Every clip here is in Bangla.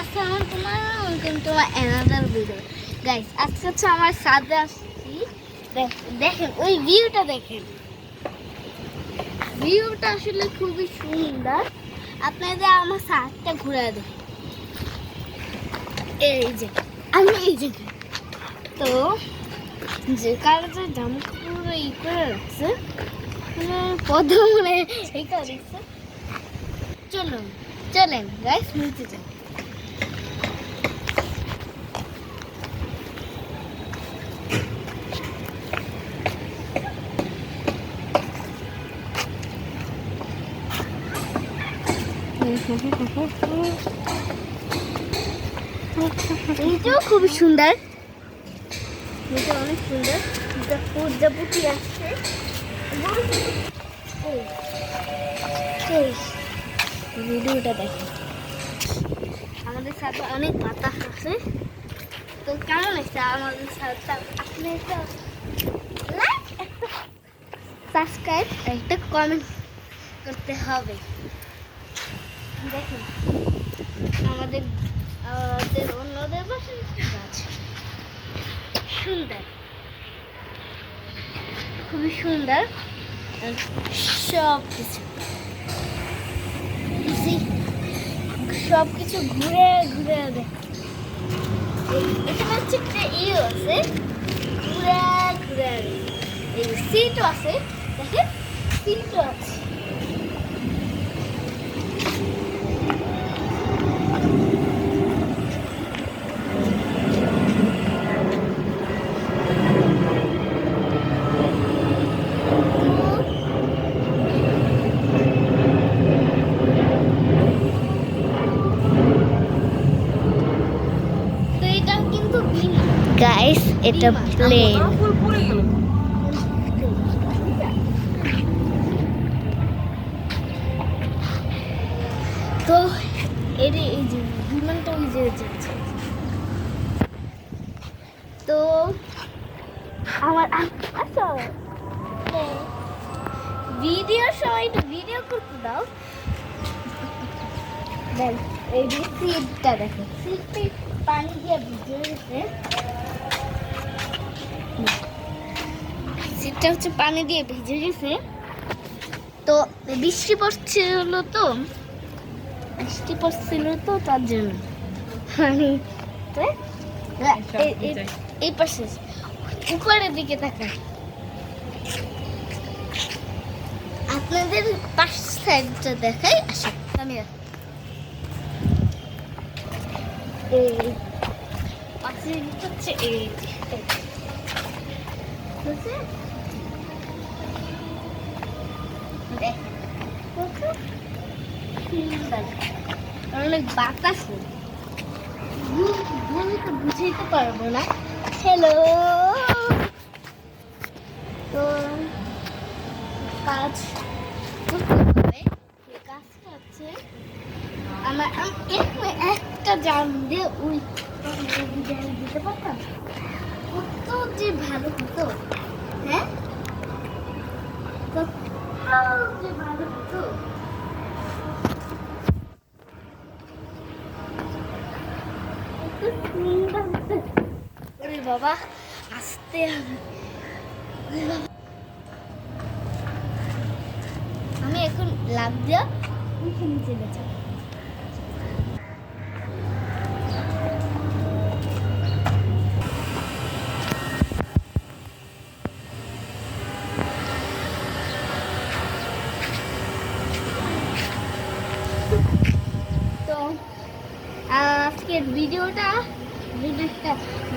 Welcome to my another video. Guys আজকে হচ্ছে আমার ছাদে আসছি। দেখেন ওই ভিউটা, দেখেন ভিউটা আসলে খুবই সুন্দর। আপনাদের আমার ছাদটা ঘুরে দেন। এই যে আমি এই যে তো যে কারণে জামা পুরো ই করে রাখছে, প্রথমে এই করে চলেন গাইস নিচে যাই। এইটাও খুবই সুন্দর, এটা অনেক সুন্দর। প্রজাপতি আসছে, ভিডিওটা দেখেন। আমাদের সাথে অনেক বাতাস আছে। তো কেমন লাগছে আমাদের সাথে? আপনি একটা লাইক, একটা সাবস্ক্রাইব, একটা কমেন্ট করতে হবে। দেখুন আমাদের অন্যদের বাসায় গাছ সুন্দর, খুবই সুন্দর সব কিছু ঘুরে ঘুরে দেখ। এখানে হচ্ছে একটা ইয়ে আছে, ঘুরে ঘুরে এই সিটও আছে, দেখেন সিটও আছে। গাইস এটা প্লেন। তো এই যে বিমানটা ওই যে যাচ্ছে। তো আমার আচ্ছা ভিডিওর সময় একটু ভিডিও করতে দাও। দেখ এই যে সিটটা, দেখো সিটটা পানি দিয়ে ভিজে গেছে। সিটটা হচ্ছে পানি দিয়ে ভিজে গেছে। তো বৃষ্টি পড়ছিল তো তার জন্য এই পাশে উপরের দিকে তাকায়। আপনাদের পাশ সাইডটা দেখাই। আসা আমি পাশে হচ্ছে এই অনেক বাতাস, বুঝাইতে পারবো না। হ্যালো, তো কাজ করতে হবে। কাজটা হচ্ছে আমার একটা জাম দিয়ে ওই দিতে পারতাম, কত যে ভালো হতো। হ্যাঁ কত যে ভালো হতো। বাবা আসতে হবে, আমি এখন লাভ দিয়া ওইখানে চলে যাব। তো আজকের ভিডিওটা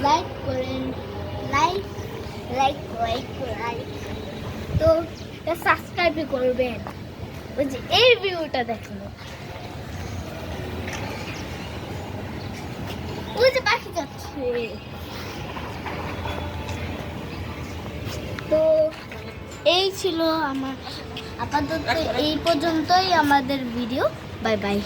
লাইক করেন, লাইক তো সাবস্ক্রাইব করবেন। ওই যে এই ভিডিওটা দেখুন, ওই যে পাখি যাচ্ছে। তো এই ছিল আমার আপাতত এই পর্যন্তই আমাদের ভিডিও। Bye bye.